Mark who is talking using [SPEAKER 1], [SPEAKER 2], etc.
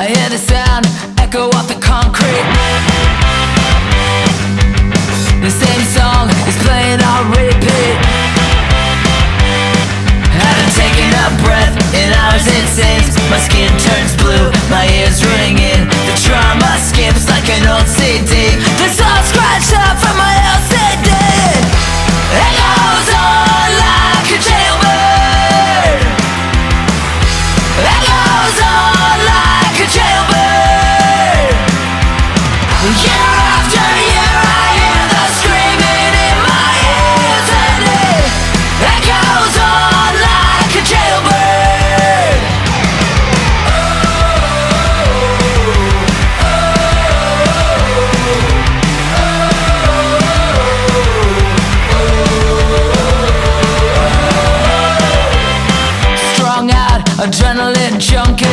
[SPEAKER 1] hear the sound echo off the concrete. The same song is playing on repeat. Haven't taken a breath in hours, it seems. My skin turns blue, my ears ring in. The trauma skips like an old CD. The song scratched up from my LCD. It goes on like a jailbird. It goes on like a jailbird. Year after year I hear the screaming in my ears, and it goes on like a jailbird. Strung out, adrenaline junkie.